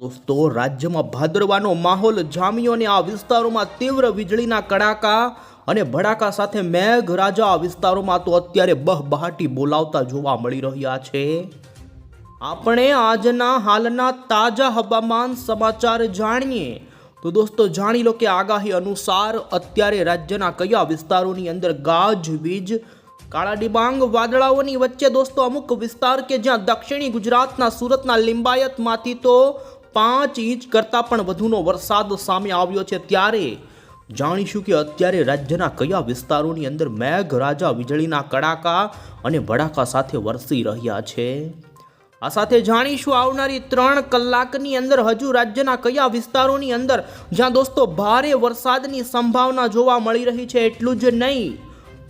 દોસ્તો રાજ્યમાં ભાદરવાનો માહોલ જામ્યો અને આ વિસ્તારોમાં તીવ્ર વીજળીના કડાકા અને ભડાકા સાથે મેઘરાજા આ વિસ્તારોમાં તો અત્યારે બહબહાટી બોલાવતા જોવા મળી રહ્યા છે। આપણે આજના હાલના તાજા હવામાન સમાચાર જાણીએ તો દોસ્તો જાણી લો કે આગાહી અનુસાર અત્યારે રાજ્યના કયા વિસ્તારોની અંદર ગાજવીજ કાળા ડિબાંગ વાદળાઓની વચ્ચે દોસ્તો અમુક વિસ્તાર કે જ્યાં દક્ષિણી ગુજરાતના સુરતના લિંબાયતમાંથી તો 5 ઇંચ કરતાં પણ વધુનો વરસાદ સામે આવ્યો છે। ત્યારે જાણીશું કે અત્યારે રાજ્યના કયા વિસ્તારોની અંદર મેઘરાજા વીજળીના કડાકા અને ભડાકા સાથે વરસી રહ્યા છે। આ સાથે જાણીશું આવનારી 3 કલાકની અંદર હજુ રાજ્યના કયા વિસ્તારોની અંદર જ્યાં દોસ્તો ભારે વરસાદની સંભાવના જોવા મળી રહી છે। એટલું જ નહીં,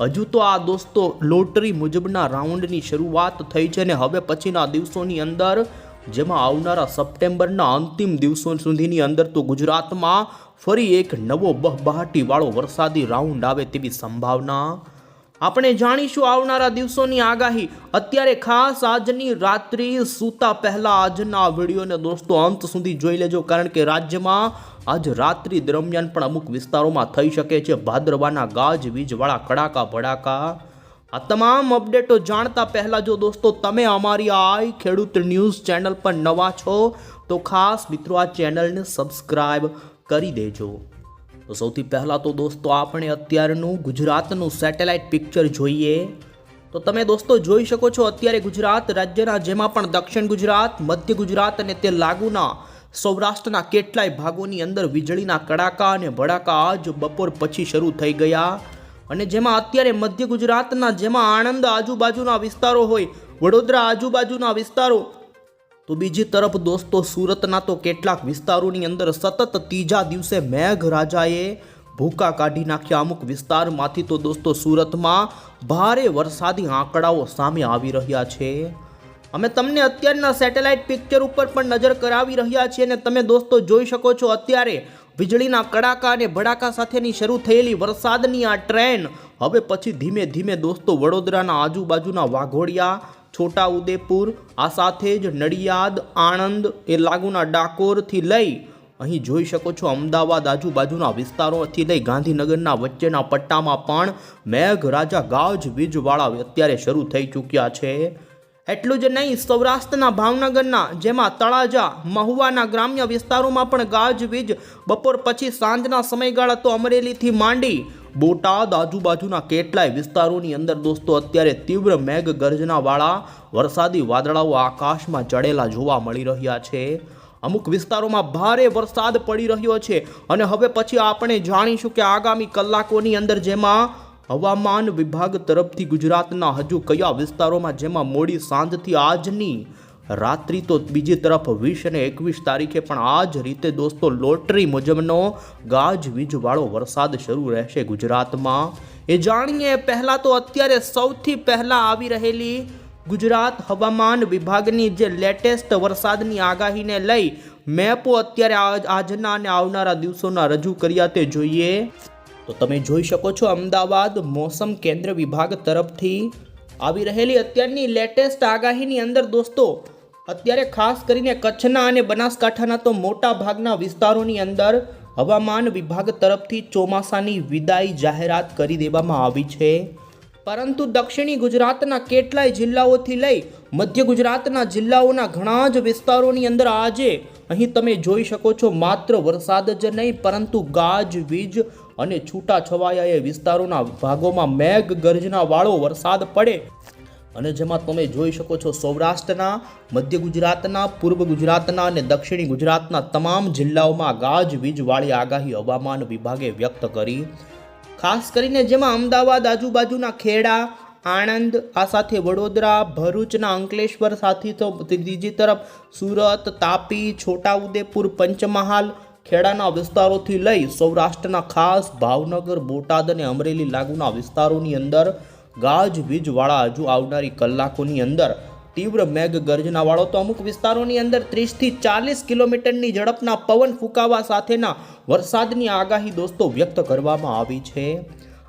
હજુ તો આ દોસ્તો લોટરી મુજબના રાઉન્ડની શરૂઆત થઈ છે અને હવે પછીના દિવસોની અંદર જેમાં આવનારા સપ્ટેમ્બરના અંતિમ દિવસો સુધીની અંદર તો ગુજરાતમાં ફરી એક નવો બહબહાટીવાળો વરસાદી રાઉન્ડ આવે તેવી સંભાવના। આપણે જાણીશું આવનારા દિવસોની આગાહી। અત્યારે ખાસ આજની રાત્રિ સૂતા પહેલા આજના આ વિડીયોને દોસ્તો અંત સુધી જોઈ લેજો, કારણ કે રાજ્યમાં આજ રાત્રિ દરમિયાન પણ અમુક વિસ્તારોમાં થઈ શકે છે ભાદરવાના ગાજવીજવાળા કડાકા ભડાકા। આ તમામ અપડેટો જાણતા પહેલા જો દોસ્તો તમે અમારી આઈ ખેડૂત ન્યૂઝ ચેનલ પર નવા છો તો ખાસ મિત્રો આ ચેનલને સબસ્ક્રાઇબ કરી દેજો। તો સૌથી પહેલાં તો દોસ્તો આપણે અત્યારનું ગુજરાતનું સેટેલાઇટ પિક્ચર જોઈએ તો તમે દોસ્તો જોઈ શકો છો અત્યારે ગુજરાત રાજ્યના જેમાં પણ દક્ષિણ ગુજરાત, મધ્ય ગુજરાત અને તે લાગુના સૌરાષ્ટ્રના કેટલાય ભાગોની અંદર વીજળીના કડાકા અને ભડાકા આજ બપોર પછી શરૂ થઈ ગયા અને જેમાં અત્યારે મધ્ય ગુજરાતના જેમાં આણંદ આજુબાજુના વિસ્તારો હોય, વડોદરા આજુબાજુના વિસ્તારો, તો બીજી તરફ દોસ્તો સુરતના તો કેટલાક વિસ્તારોની અંદર સતત ત્રીજા દિવસે મેઘરાજાએ ભૂકા કાઢી નાખ્યા। અમુક વિસ્તારમાંથી તો દોસ્તો સુરતમાં ભારે વરસાદી આંકડાઓ સામે આવી રહ્યા છે। અમે તમને અત્યારના સેટેલાઇટ પિક્ચર ઉપર પણ નજર કરાવી રહ્યા છીએ અને તમે દોસ્તો જોઈ શકો છો અત્યારે વીજળીના કડાકા અને ભડાકા સાથેની શરૂ થયેલી વરસાદની આ ટ્રેન હવે પછી ધીમે ધીમે દોસ્તો વડોદરાના આજુબાજુના વાઘોડિયા, છોટા ઉદેપુર, આ સાથે જ નડિયાદ, આણંદ, એ લાગુના ડાકોરથી લઈ અહીં જોઈ શકો છો અમદાવાદ આજુબાજુના વિસ્તારોથી લઈ ગાંધીનગરના વચ્ચેના પટ્ટામાં પણ મેઘરાજા ગાજવીજવાળા અત્યારે શરૂ થઈ ચૂક્યા છે। એટલું જ નહીં, સૌરાષ્ટ્રના ભાવનગરના જેમાં તળાજા, મહુવાના ગ્રામ્ય વિસ્તારોમાં પણ ગાજવીજ બપોર પછી સાંજના સમયગાળા તો અમરેલીથી માંડી બોટાદ આજુબાજુના કેટલાય વિસ્તારોની અંદર દોસ્તો અત્યારે તીવ્ર મેઘ ગર્જનાવાળા વરસાદી વાદળાઓ આકાશમાં ચડેલા જોવા મળી રહ્યા છે। અમુક વિસ્તારોમાં ભારે વરસાદ પડી રહ્યો છે અને હવે પછી આપણે જાણીશું કે આગામી કલાકોની અંદર જેમાં હવામાન વિભાગ તરફથી ગુજરાતના હજુ કયા વિસ્તારોમાં જેમાં મોડી સાંજથી આજની રાત્રિ તો બીજી તરફ 20 અને 21 તારીખે પણ આ જ રીતે દોસ્તો લોટરી મુજબનો ગાજવીજવાળો વરસાદ શરૂ રહેશે ગુજરાતમાં। એ જાણીએ પહેલાં તો અત્યારે સૌથી પહેલાં આવી રહેલી ગુજરાત હવામાન વિભાગની જે લેટેસ્ટ વરસાદની આગાહીને લઈ મેપો અત્યારે આજના અને આવનારા દિવસોના રજૂ કર્યા તે જોઈએ તો તમે જોઈ શકો છો અમદાવાદ મોસમ કેન્દ્ર વિભાગ તરફથી આવી રહેલી અત્યારની લેટેસ્ટ આગાહીની અંદર દોસ્તો અત્યારે ખાસ કરીને કચ્છના અને બનાસકાંઠાના તો મોટા ભાગના વિસ્તારોની અંદર હવામાન વિભાગ તરફથી ચોમાસાની વિદાય જાહેરાત કરી દેવામાં આવી છે, પરંતુ દક્ષિણી ગુજરાતના કેટલાય જિલ્લાઓથી લઈ મધ્ય ગુજરાતના જિલ્લાઓના ઘણા જ વિસ્તારોની અંદર આજે અહીં તમે જોઈ શકો છો માત્ર વરસાદ જ નહીં પરંતુ ગાજવીજ અને છૂટા છવાયા એ વિસ્તારોના ભાગોમાં મેઘ ગર્જનાવાળો વરસાદ પડે અને જેમાં તમે જોઈ શકો છો સૌરાષ્ટ્રના, મધ્ય ગુજરાતના, પૂર્વ ગુજરાતના અને દક્ષિણી ગુજરાતના તમામ જિલ્લાઓમાં ગાજવીજવાળી આગાહી હવામાન વિભાગે વ્યક્ત કરી। ખાસ કરીને જેમાં અમદાવાદ આજુબાજુના ખેડા, આણંદ, આ સાથે વડોદરા, ભરૂચના અંકલેશ્વર સાથે તો ત્રીજી તરફ સુરત, તાપી, છોટાઉદેપુર, પંચમહાલ, ખેડાના વિસ્તારોથી લઈ સૌરાષ્ટ્રના ખાસ ભાવનગર, બોટાદ અને અમરેલી લાગુના વિસ્તારોની અંદર ગાજવીજવાળા હજુ આવનારી કલાકોની અંદર તીવ્ર મેઘ ગર્જનાવાળો તો અમુક વિસ્તારોની અંદર 30 થી 40 કિલોમીટરની ઝડપના પવન ફૂંકાવા સાથેના વરસાદની આગાહી દોસ્તો વ્યક્ત કરવામાં આવી છે।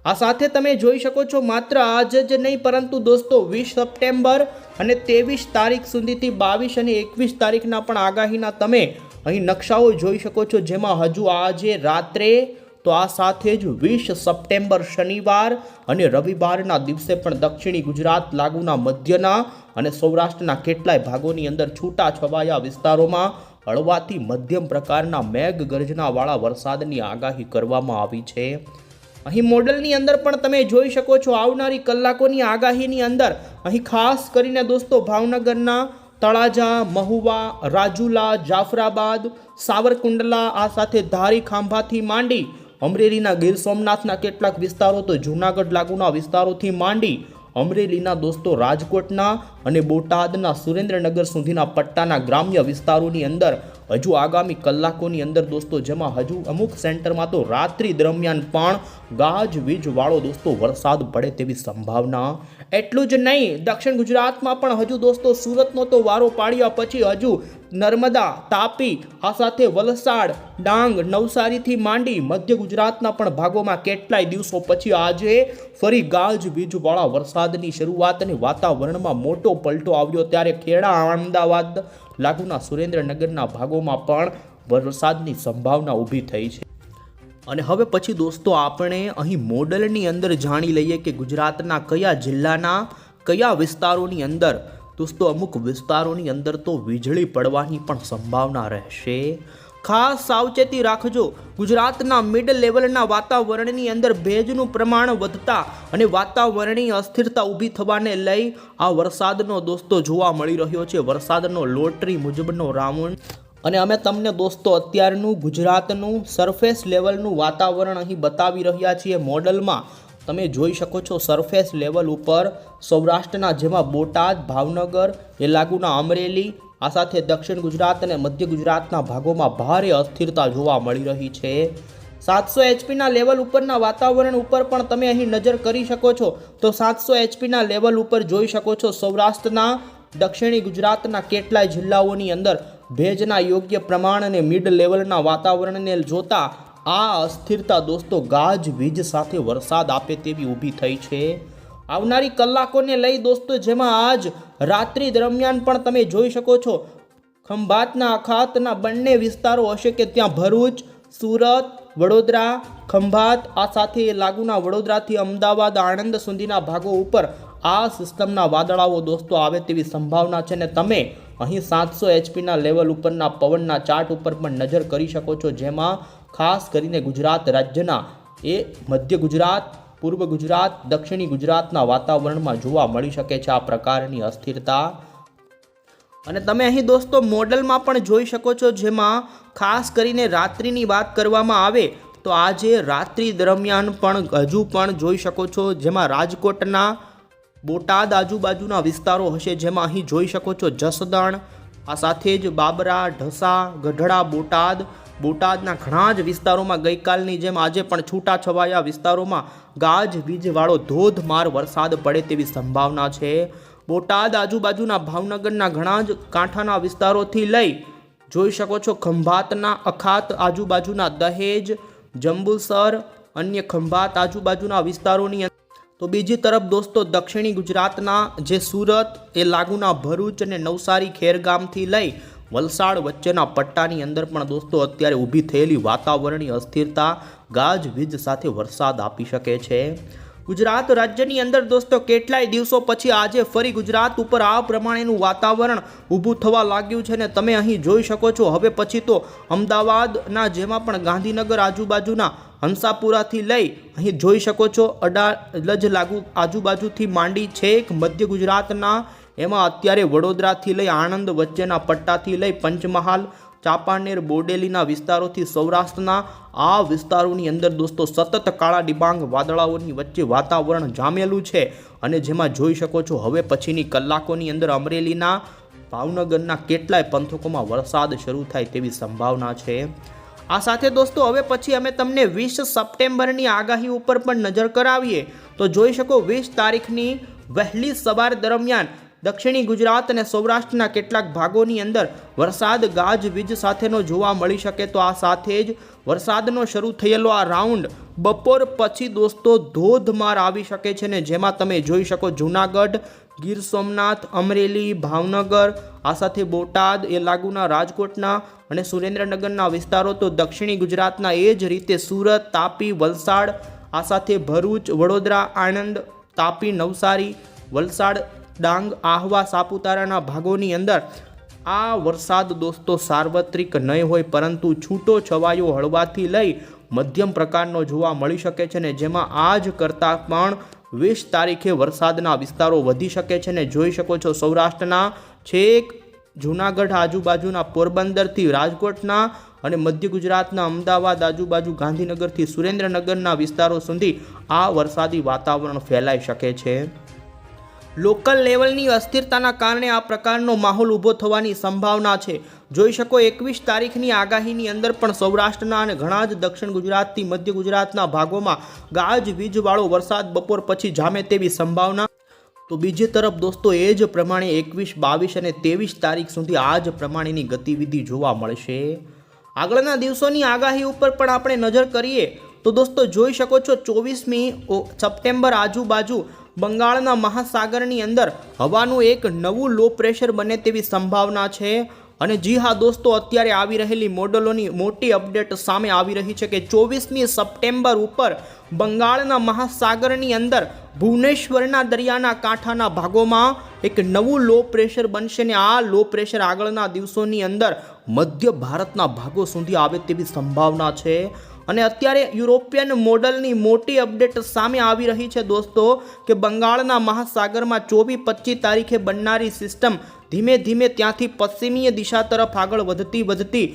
આ સાથે તમે જોઈ શકો છો માત્ર આજ જ નહીં પરંતુ દોસ્તો 20 સપ્ટેમ્બર અને 23 તારીખ સુધીથી 22 અને 21 તારીખના પણ આગાહીના તમે અહીં નકશાઓ જોઈ શકો છો, જેમાં હજુ આજે રાત્રે તો આ સાથે જ 20 સપ્ટેમ્બર શનિવાર અને રવિવારના દિવસે પણ દક્ષિણી ગુજરાત લાગુના મધ્યના અને સૌરાષ્ટ્રના કેટલાય ભાગોની અંદર છૂટા છવાયા વિસ્તારોમાં હળવાથી મધ્યમ પ્રકારના મેઘગર્જનાવાળા વરસાદની આગાહી કરવામાં આવી છે. અહીં મોડલની અંદર પણ તમે જોઈ શકો છો આવનારી કલાકોની આગાહીની અંદર અહીં ખાસ કરીને દોસ્તો ભાવનગરના તળાજા, મહુવા, રાજુલા, જાફરાબાદ, સાવરકુંડલા, આ સાથે ધારી ખાંભાથી માંડી અમરેલીના ગીર સોમનાથના કેટલાક વિસ્તારો, તો જૂનાગઢ લાગુના વિસ્તારોથી માંડી અમરેલીના દોસ્તો રાજકોટના અને બોટાદના સુરેન્દ્રનગર સુધીના પટ્ટાના ગ્રામ્ય વિસ્તારોની અંદર હજુ આગામી કલાકોની અંદર દોસ્તો, જેમાં હજુ અમુક સેન્ટરમાં તો રાત્રિ દરમિયાન પણ ગાજવીજવાળો દોસ્તો વરસાદ પડે તેવી સંભાવના. એટલું જ નહીં, દક્ષિણ ગુજરાતમાં પણ હજુ દોસ્તો સુરતનો તો વારો પાડ્યા પછી હજુ નર્મદા, તાપી, આ સાથે વલસાડ, ડાંગ, નવસારીથી માંડી મધ્ય ગુજરાતના પણ ભાગોમાં કેટલાય દિવસો પછી આજે ફરી ગાજવીજવાળા વરસાદની શરૂઆત અને વાતાવરણમાં મોટો પલટો આવ્યો. ત્યારે ખેડા, અમદાવાદ લાગુના સુરેન્દ્રનગરના ભાગોમાં પણ વરસાદની સંભાવના ઊભી થઈ છે. અને હવે પછી દોસ્તો આપણે અહીં મોડલની અંદર જાણી લઈએ કે ગુજરાતના કયા જિલ્લાના કયા વિસ્તારોની અંદર દોસ્તો અમુક વિસ્તારોની અંદર તો વીજળી પડવાની પણ સંભાવના રહેશે. ખાસ સાવચેતી રાખજો. ગુજરાતના મિડ લેવલના વાતાવરણની અંદર ભેજનું પ્રમાણ વધતા અને વાતાવરણીય અસ્થિરતા ઊભી થવાને લઈ આ વરસાદનો દોસ્તો જોવા મળી રહ્યો છે. વરસાદનો લોટરી મુજબનો રાઉન્ડ. અને અમે તમને દોસ્તો અત્યારનું ગુજરાતનું સરફેસ લેવલનું વાતાવરણ અહીં બતાવી રહ્યા છીએ મોડલમાં. તમે જોઈ શકો છો સરફેસ લેવલ ઉપર સૌરાષ્ટ્રના, જેમાં બોટાદ, ભાવનગર, એ લાગુના અમરેલી, આ સાથે દક્ષિણ ગુજરાત અને મધ્ય ગુજરાતના ભાગોમાં ભારે અસ્થિરતા જોવા મળી રહી છે. 700 HPના લેવલ ઉપરના વાતાવરણ ઉપર પણ તમે અહીં નજર કરી શકો છો. તો 700 HPના લેવલ ઉપર જોઈ શકો છો સૌરાષ્ટ્રના, દક્ષિણી ગુજરાતના કેટલાય જિલ્લાઓની અંદર ભેજના યોગ્ય પ્રમાણ અને મિડ લેવલના વાતાવરણને જોતા આ અસ્થિરતા દોસ્તો ગાજવીજ સાથે વરસાદ આપે તેવી ઊભી થઈ છે. આવનારી કલાકોને લઈ દોસ્તો, જેમાં આજ રાત્રિ દરમિયાન પણ તમે જોઈ શકો છો ખંભાતના, અખાતના બંને વિસ્તારો હશે કે ત્યાં ભરૂચ, સુરત, વડોદરા, ખંભાત, આ સાથે લાગુના વડોદરાથી અમદાવાદ, આણંદ સુધીના ભાગો ઉપર આ સિસ્ટમના વાદળાઓ દોસ્તો આવે તેવી સંભાવના છે. ને તમે અહીં 700 HPના લેવલ ઉપરના પવનના ચાર્ટ ઉપર પણ નજર કરી શકો છો, જેમાં ખાસ કરીને ગુજરાત રાજ્યના એ મધ્ય ગુજરાત, પૂર્વ ગુજરાત, દક્ષિણી ગુજરાતના વાતાવરણમાં જોવા મળી શકે છે આ પ્રકારની અસ્થિરતા. અને તમે અહીં દોસ્તો મોડલમાં પણ જોઈ શકો છો, જેમાં ખાસ કરીને રાત્રિની વાત કરવામાં આવે તો આજે રાત્રિ દરમિયાન પણ હજુ પણ જોઈ શકો છો, જેમાં રાજકોટના, બોટાદ આજુબાજુના વિસ્તારો હશે, જેમાં અહીં જોઈ શકો છો જસદણ, આ સાથે જ બાબરા, ઢસા, ગઢડા, બોટાદના ઘણા જ વિસ્તારોમાં ગઈકાલની જેમ આજે પણ છૂટાછવાયા વિસ્તારોમાં ગાજવીજવાળો ધોધમાર વરસાદ પડે તેવી સંભાવના છે. બોટાદ આજુબાજુના ભાવનગરના ઘણા જ કાંઠાના વિસ્તારોથી લઈ જોઈ શકો છો ખંભાતના, અખાત આજુબાજુના દહેજ, જંબુસર, અન્ય ખંભાત આજુબાજુના વિસ્તારોની. તો બીજી તરફ દોસ્તો દક્ષિણી ગુજરાતના જે સુરત, એ લાગુના ભરૂચ અને નવસારી, ખેરગામથી લઈ વલસાડ વચ્ચેના પટ્ટાની અંદર પણ દોસ્તો અત્યારે ઊભી થયેલી વાતાવરણીય અસ્થિરતા ગાજવીજ સાથે વરસાદ આપી શકે છે. ગુજરાત રાજ્યની અંદર દોસ્તો કેટલાય દિવસો પછી આજે ફરી ગુજરાત ઉપર આ પ્રમાણેનું વાતાવરણ ઊભું થવા લાગ્યું છે. ને તમે અહીં જોઈ શકો છો હવે પછી તો અમદાવાદના, જેમાં પણ ગાંધીનગર આજુબાજુના હંસાપુરાથી લઈ અહીં જોઈ શકો છો અડાલજ લાગુ આજુબાજુથી માંડી છેક મધ્ય ગુજરાતના, એમાં અત્યારે વડોદરાથી લઈ આણંદ વચ્ચેના પટ્ટાથી લઈ પંચમહાલ, ચાંપાનેર, બોડેલીના વિસ્તારોથી સૌરાષ્ટ્રના આ વિસ્તારોની અંદર દોસ્તો સતત કાળા ડિબાંગ વાદળાઓની વચ્ચે વાતાવરણ જામેલું છે. અને જેમાં જોઈ શકો છો હવે પછીની કલાકોની અંદર અમરેલીના, ભાવનગરના કેટલાય પંથકોમાં વરસાદ શરૂ થાય તેવી સંભાવના છે. આ સાથે દોસ્તો હવે પછી અમે તમને 20 સપ્ટેમ્બરની આગાહી ઉપર પણ નજર કરાવીએ તો જોઈ શકો 20 તારીખની વહેલી સવાર દરમિયાન દક્ષિણી ગુજરાત અને સૌરાષ્ટ્રના કેટલાક ભાગોની અંદર વરસાદ ગાજવીજ સાથેનો જોવા મળી શકે. તો આ સાથે જ વરસાદનો શરૂ થયેલો આ રાઉન્ડ બપોર પછી દોસ્તો ધોધમાર આવી શકે છે. ને જેમાં તમે જોઈ શકો જૂનાગઢ, ગીર સોમનાથ, અમરેલી, ભાવનગર, આ સાથે બોટાદ, એ લાગુના રાજકોટના અને સુરેન્દ્રનગરના વિસ્તારો, તો દક્ષિણી ગુજરાતના એ જ રીતે સુરત, તાપી, વલસાડ, આ સાથે ભરૂચ, વડોદરા, આણંદ, તાપી, નવસારી, વલસાડ, ડાંગ, આહવા, સાપુતારાના ભાગોની અંદર આ વરસાદ દોસ્તો સાર્વત્રિક નહીં હોય, પરંતુ છૂટો છવાયો હળવાથી લઈ મધ્યમ પ્રકારનો જોવા મળી શકે છે ને જેમાં આજ કરતાં પણ 20 તારીખે વરસાદના વિસ્તારો વધી શકે છે ને જોઈ શકો છો સૌરાષ્ટ્રના છેક જૂનાગઢ આજુબાજુના પોરબંદરથી રાજકોટના અને મધ્ય ગુજરાતના અમદાવાદ આજુબાજુ ગાંધીનગરથી સુરેન્દ્રનગરના વિસ્તારો સુધી આ વરસાદી વાતાવરણ ફેલાઈ શકે છે. લોકલ લેવલની અસ્થિરતાના કારણે આ પ્રકારનો માહોલ ઊભો થવાની સંભાવના છે. જોઈ શકો 21 તારીખની આગાહીની અંદર પણ સૌરાષ્ટ્રના અને ઘણા જ દક્ષિણ ગુજરાતથી મધ્ય ગુજરાતના ભાગોમાં ગાજવીજવાળો વરસાદ બપોર પછી જામે તેવી સંભાવના. તો બીજી તરફ દોસ્તો એ જ પ્રમાણે 21, 22 અને 23 તારીખ સુધી આ જ પ્રમાણેની ગતિવિધિ જોવા મળશે. આગળના દિવસોની આગાહી ઉપર પણ આપણે નજર કરીએ તો દોસ્તો જોઈ શકો છો 24મી સપ્ટેમ્બર આજુબાજુ બંગાળના મહાસાગરની અંદર હવાનું એક નવું લો પ્રેશર બને તેવી સંભાવના છે. અને જી હા દોસ્તો, અત્યારે આવી રહેલી મોડલોની મોટી અપડેટ સામે આવી રહી છે કે 24મી સપ્ટેમ્બર ઉપર બંગાળના મહાસાગરની અંદર ભુવનેશ્વરના દરિયાના કાંઠાના ભાગોમાં એક નવું લો પ્રેશર બનશે ને આ લો પ્રેશર આગળના દિવસોની અંદર મધ્ય ભારતના ભાગો સુધી આવે તેવી સંભાવના છે. અને અત્યારે યુરોપિયન મોડલની મોટી અપડેટ સામે આવી રહી છે દોસ્તો કે બંગાળના મહાસાગરમાં 24-25 તારીખે બનનારી સિસ્ટમ ધીમે ધીમે ત્યાંથી પશ્ચિમીય દિશા તરફ આગળ વધતી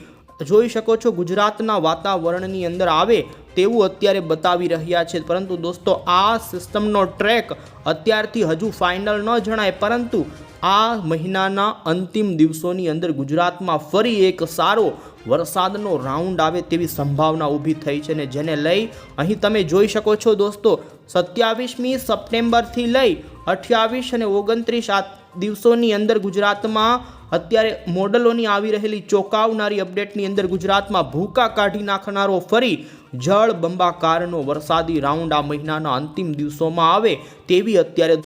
જોઈ શકો છો ગુજરાતના વાતાવરણની અંદર આવે તેવું અત્યારે બતાવી રહ્યા છે. પરંતુ દોસ્તો આ સિસ્ટમનો ટ્રેક અત્યારથી હજુ ફાઇનલ ન જણાય, પરંતુ આ મહિનાના અંતિમ દિવસોની અંદર ગુજરાતમાં ફરી એક સારો વરસાદનો રાઉન્ડ આવે તેવી સંભાવના ઊભી થઈ છે ને જેને લઈ અહીં તમે જોઈ શકો છો દોસ્તો 27મી સપ્ટેમ્બરથી લઈ 28 અને 29 આ દિવસોની અંદર ગુજરાતમાં અત્યારે મોડલોની આવી રહેલી ચોંકાવનારી અપડેટની અંદર ગુજરાતમાં ભૂકા કાઢી નાખનારો ફરી જળ બંબાકારનો વરસાદી રાઉન્ડ આ મહિનાના અંતિમ દિવસોમાં આવે તેવી અત્યારે